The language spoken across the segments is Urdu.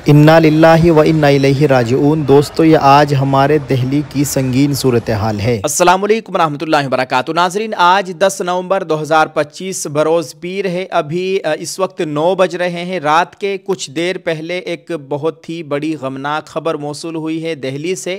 انا للہ و انا الیہ راجعون۔ دوستو یہ آج ہمارے دہلی کی سنگین صورتحال ہے۔ السلام علیکم ورحمۃ اللہ وبرکاتہ۔ ناظرین، آج 10 نومبر 2025 بروز پیر ہے۔ ابھی اس وقت 9 بج رہے ہیں رات کے۔ کچھ دیر پہلے ایک بہت ہی بڑی غمناک خبر موصول ہوئی ہے دہلی سے۔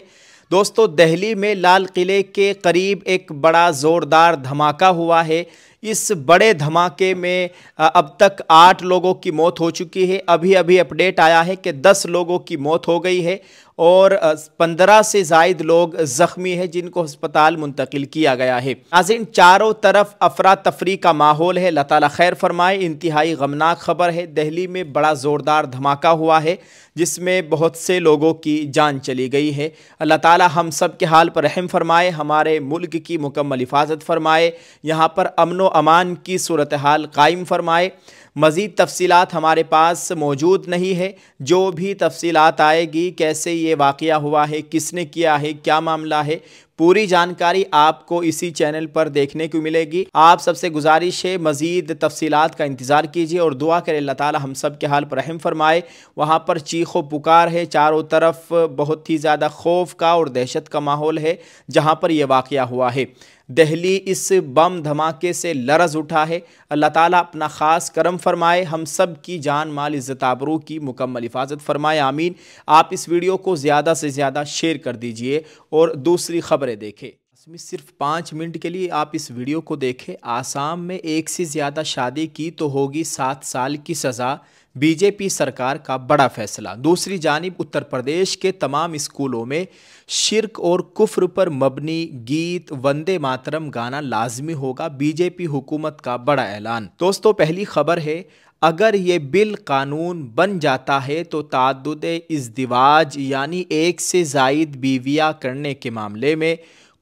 دوستو، دہلی میں لال قلعے کے قریب ایک بڑا زوردار دھماکہ ہوا ہے۔ اس بڑے دھماکے میں اب تک 8 لوگوں کی موت ہو چکی ہے۔ ابھی اپڈیٹ آیا ہے کہ 10 لوگوں کی موت ہو گئی ہے اور 15 سے زائد لوگ زخمی ہیں جن کو ہسپتال منتقل کیا گیا ہے۔ ناظرین، چاروں طرف افراتفری کا ماحول ہے۔ اللہ تعالیٰ خیر فرمائے۔ انتہائی غمناک خبر ہے۔ دہلی میں بڑا زوردار دھماکہ ہوا ہے جس میں بہت سے لوگوں کی جان چلی گئی ہے۔ اللہ تعالیٰ ہم سب کے حال پر رحم فرمائے، ہمارے ملک کی مکمل حفاظت فرمائے، یہاں پر امن و امان کی صورتحال قائم فرمائے۔ مزید تفصیلات ہمارے پاس موجود نہیں ہے۔ جو بھی تفصیلات آئے گی، کیسے یہ واقعہ ہوا ہے، کس نے کیا ہے، کیا معاملہ ہے، پوری جانکاری آپ کو اسی چینل پر دیکھنے کو ملے گی۔ آپ سب سے گزارش ہے مزید تفصیلات کا انتظار کیجیے اور دعا کرے اللہ تعالی ہم سب کے حال پر رحم فرمائے۔ وہاں پر چیخ و پکار ہے، چاروں طرف بہت ہی زیادہ خوف کا اور دہشت کا ماحول ہے جہاں پر یہ واقعہ ہوا ہے۔ دہلی اس بم دھماکے سے لرز اٹھا ہے۔ اللہ تعالیٰ اپنا خاص کرم فرمائے، ہم سب کی جان مال عزت آبرو کی مکمل حفاظت فرمائے، آمین۔ آپ اس ویڈیو کو زیادہ سے زیادہ شیئر کر دیجئے اور دوسری خبریں دیکھیں۔ صرف 5 منٹ کے لیے آپ اس ویڈیو کو دیکھیں۔ آسام میں 1 سے زیادہ شادی کی تو ہوگی 7 سال کی سزا، بی جے پی سرکار کا بڑا فیصلہ۔ دوسری جانب اتر پردیش کے تمام اسکولوں میں شرک اور کفر پر مبنی گیت وندے ماترم گانا لازمی ہوگا، بی جے پی حکومت کا بڑا اعلان۔ دوستو، پہلی خبر ہے، اگر یہ بل قانون بن جاتا ہے تو تعدد ازدواج یعنی 1 سے زائد بیویاں کرنے کے معاملے میں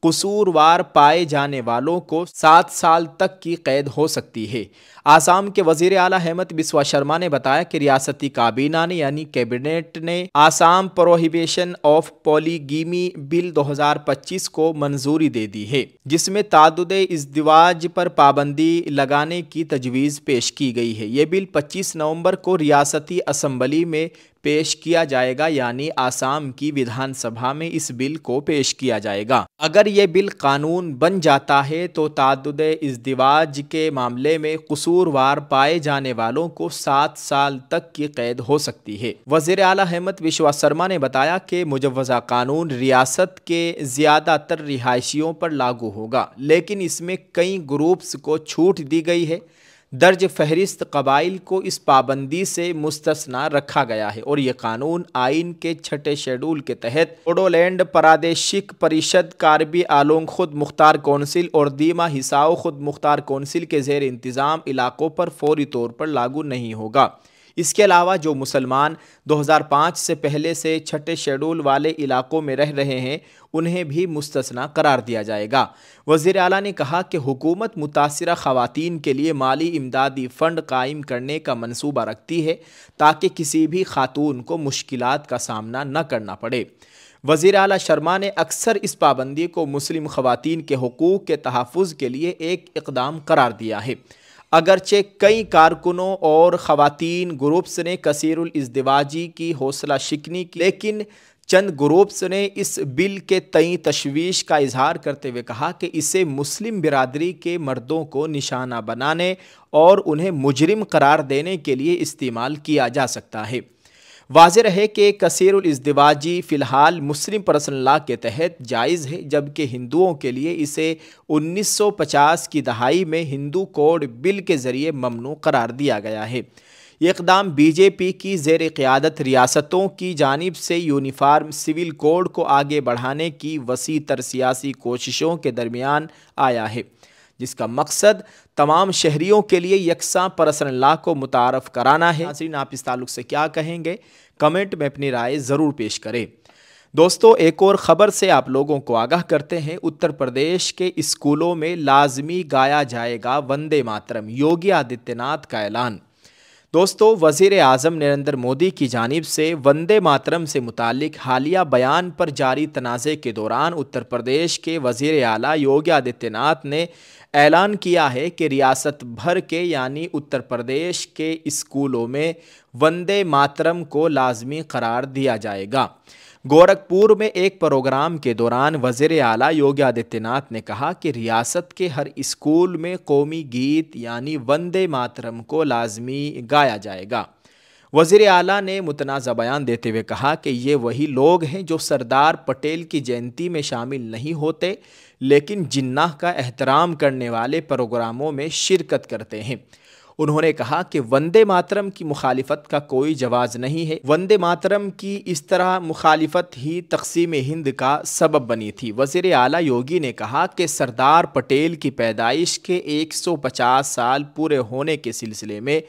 قصوروار پائے جانے والوں کو 7 سال تک کی قید ہو سکتی ہے۔ آسام کے وزیر اعلیٰ ہیمنت بسوا شرما نے بتایا کہ ریاستی کابینہ نے یعنی کیبنٹ نے آسام پروہیبیشن آف پولیگیمی بل 2025 کو منظوری دے دی ہے، جس میں تعدد ازدواج پر پابندی لگانے کی تجویز پیش کی گئی ہے۔ یہ بل 25 نومبر کو ریاستی اسمبلی میں پیش کیا جائے گا، یعنی آسام کی ودھان سبھا میں اس بل کو پیش کیا جائے گا۔ اگر یہ بل قانون بن جاتا ہے تو تعدد ازدواج کے معاملے میں قصوروار پائے جانے والوں کو 7 سال تک کی قید ہو سکتی ہے۔ وزیر اعلیٰ ہیمنت بسوا شرما نے بتایا کہ مجوزہ قانون ریاست کے زیادہ تر رہائشیوں پر لاگو ہوگا، لیکن اس میں کئی گروپس کو چھوٹ دی گئی ہے۔ درج فہرست قبائل کو اس پابندی سے مستثنی رکھا گیا ہے اور یہ قانون آئین کے 6 شیڈول کے تحت بوڈولینڈ پرادیشک پریشد، کاربی آلونگ خود مختار کونسل اور دیما ہساؤ خود مختار کونسل کے زیر انتظام علاقوں پر فوری طور پر لاگو نہیں ہوگا۔ اس کے علاوہ جو مسلمان 2005 سے پہلے سے 6 شیڈول والے علاقوں میں رہ رہے ہیں انہیں بھی مستثنی قرار دیا جائے گا۔ وزیر اعلیٰ نے کہا کہ حکومت متاثرہ خواتین کے لیے مالی امدادی فنڈ قائم کرنے کا منصوبہ رکھتی ہے تاکہ کسی بھی خاتون کو مشکلات کا سامنا نہ کرنا پڑے۔ وزیر اعلیٰ شرما نے اکثر اس پابندی کو مسلم خواتین کے حقوق کے تحفظ کے لیے ایک اقدام قرار دیا ہے۔ اگرچہ کئی کارکنوں اور خواتین گروپس نے کثیر الازدواجی کی حوصلہ شکنی کی، لیکن چند گروپس نے اس بل کے تئیں تشویش کا اظہار کرتے ہوئے کہا کہ اسے مسلم برادری کے مردوں کو نشانہ بنانے اور انہیں مجرم قرار دینے کے لیے استعمال کیا جا سکتا ہے۔ واضح رہے کہ کثیر الازدواجی فی الحال مسلم پرسنل لاء کے تحت جائز ہے، جبکہ ہندوؤں کے لیے اسے 1950 کی دہائی میں ہندو کوڈ بل کے ذریعے ممنوع قرار دیا گیا ہے۔ یہ اقدام بی جے پی کی زیر قیادت ریاستوں کی جانب سے یونیفارم سول کوڈ کو آگے بڑھانے کی وسیع تر سیاسی کوششوں کے درمیان آیا ہے، جس کا مقصد تمام شہریوں کے لیے یکساں پرسنل لاء کو متعارف کرانا ہے۔ ناظرین، آپ اس تعلق سے کیا کہیں گے؟ کمنٹ میں اپنی رائے ضرور پیش کریں۔ دوستو، ایک اور خبر سے آپ لوگوں کو آگاہ کرتے ہیں۔ اتر پردیش کے اسکولوں میں لازمی گایا جائے گا وندے ماترم، یوگی آدتیہ ناتھ کا اعلان۔ دوستو، وزیر اعظم نریندر مودی کی جانب سے وندے ماترم سے متعلق حالیہ بیان پر جاری تنازع کے دوران اتر پردیش کے وزیر اعلیٰ یوگی آدتیہ ناتھ نے اعلان کیا ہے کہ ریاست بھر کے یعنی اتر پردیش کے اسکولوں میں وندے ماترم کو لازمی قرار دیا جائے گا۔ گورکھپور میں ایک پروگرام کے دوران وزیر اعلیٰ یوگی آدتیہ ناتھ نے کہا کہ ریاست کے ہر اسکول میں قومی گیت یعنی وندے ماترم کو لازمی گایا جائے گا۔ وزیر اعلیٰ نے متنازع بیان دیتے ہوئے کہا کہ یہ وہی لوگ ہیں جو سردار پٹیل کی جینتی میں شامل نہیں ہوتے لیکن جناح کا احترام کرنے والے پروگراموں میں شرکت کرتے ہیں۔ انہوں نے کہا کہ وندے ماترم کی مخالفت کا کوئی جواز نہیں ہے۔ وندے ماترم کی اس طرح مخالفت ہی تقسیم ہند کا سبب بنی تھی۔ وزیر اعلیٰ یوگی نے کہا کہ سردار پٹیل کی پیدائش کے 150 سال پورے ہونے کے سلسلے میں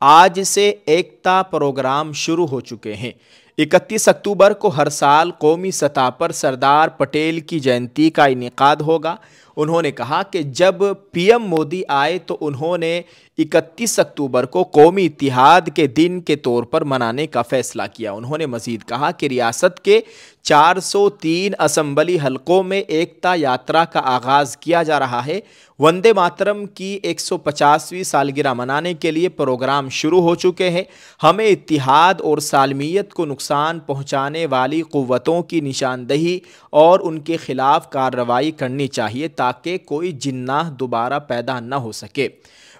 آج سے ایکتا پروگرام شروع ہو چکے ہیں۔ 31 اکتوبر کو ہر سال قومی سطح پر سردار پٹیل کی جینتی کا انعقاد ہوگا۔ انہوں نے کہا کہ جب پی ایم مودی آئے تو انہوں نے 31 اکتوبر کو قومی اتحاد کے دن کے طور پر منانے کا فیصلہ کیا۔ انہوں نے مزید کہا کہ ریاست کے 403 اسمبلی حلقوں میں ایکتا یاترا کا آغاز کیا جا رہا ہے۔ وندے ماترم کی 150ویں سالگرہ منانے کے لیے پروگرام شروع ہو چکے ہیں۔ ہمیں اتحاد اور سالمیت کو نقصان پہنچانے والی قوتوں کی نشاندہی اور ان کے خلاف کارروائی کرنی چاہیے تاکہ کوئی جناح دوبارہ پیدا نہ ہو سکے۔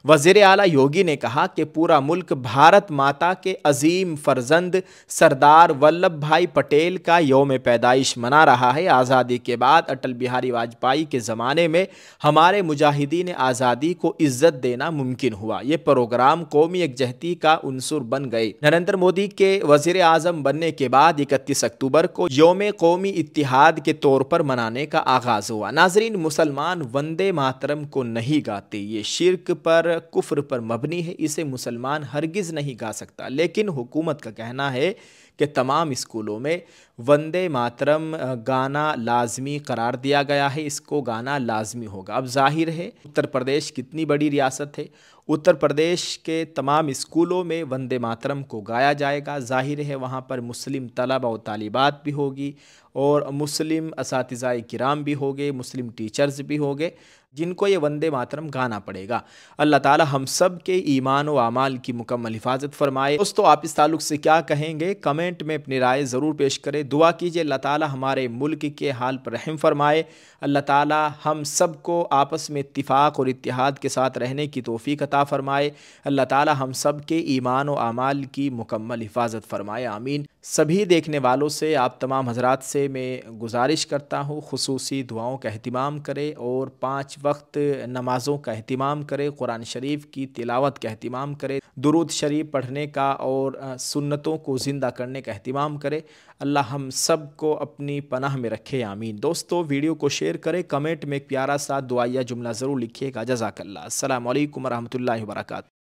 وزیر اعلیٰ یوگی نے کہا کہ پورا ملک بھارت ماتا کے عظیم فرزند سردار ولبھ بھائی پٹیل کا یوم پیدائش منا رہا ہے۔ آزادی کے بعد اٹل بہاری واجپئی کے زمانے میں ہمارے مجاہدین آزادی کو عزت دینا ممکن ہوا۔ یہ پروگرام قومی یکجہتی کا عنصر بن گئے۔ نریندر مودی کے وزیر اعظم بننے کے بعد 31 اکتوبر کو یوم قومی اتحاد کے طور پر منانے کا آغاز ہوا۔ ناظرین، مسلمان وندے ماترم کو نہیں گاتے، یہ شرک پر کفر پر مبنی ہے، اسے مسلمان ہرگز نہیں گا سکتا، لیکن حکومت کا کہنا ہے کہ تمام اسکولوں میں وندے ماترم گانا لازمی قرار دیا گیا ہے، اس کو گانا لازمی ہوگا۔ اب ظاہر ہے اتر پردیش کتنی بڑی ریاست ہے، اتر پردیش کے تمام اسکولوں میں وندے ماترم کو گایا جائے گا۔ ظاہر ہے وہاں پر مسلم طلبہ و طالبات بھی ہوگی اور مسلم اساتذہ کرام بھی ہوگے، مسلم ٹیچرز بھی ہوگے جن کو یہ وندے ماترم گانا پڑے گا۔ اللہ تعالی ہم سب کے ایمان و اعمال کی مکمل حفاظت فرمائے۔ دوستو، آپ اس تعلق سے کیا کہیں گے؟ کمنٹ میں اپنی رائے ضرور پیش کریں۔ دعا کیجئے اللہ تعالی ہمارے ملک کے حال پر رحم فرمائے۔ اللہ تعالی ہم سب کو آپس میں اتفاق اور اتحاد کے ساتھ رہنے کی توفیق عطا فرمائے۔ اللہ تعالی ہم سب کے ایمان و اعمال کی مکمل حفاظت فرمائے، آمین۔ سبھی دیکھنے والوں سے، آپ تمام حضرات سے میں گزارش کرتا ہوں خصوصی دعاؤں کا اہتمام کرے اور 5 وقت نمازوں کا اہتمام کرے، قرآن شریف کی تلاوت کا اہتمام کرے، درود شریف پڑھنے کا اور سنتوں کو زندہ کرنے کا اہتمام کرے۔ اللہ ہم سب کو اپنی پناہ میں رکھے، آمین۔ دوستو، ویڈیو کو شیئر کریں، کمنٹ میں ایک پیارا سا دعائیہ جملہ ضرور لکھیے گا۔ جزاک اللہ۔ السلام علیکم ورحمۃ اللہ وبرکاتہ۔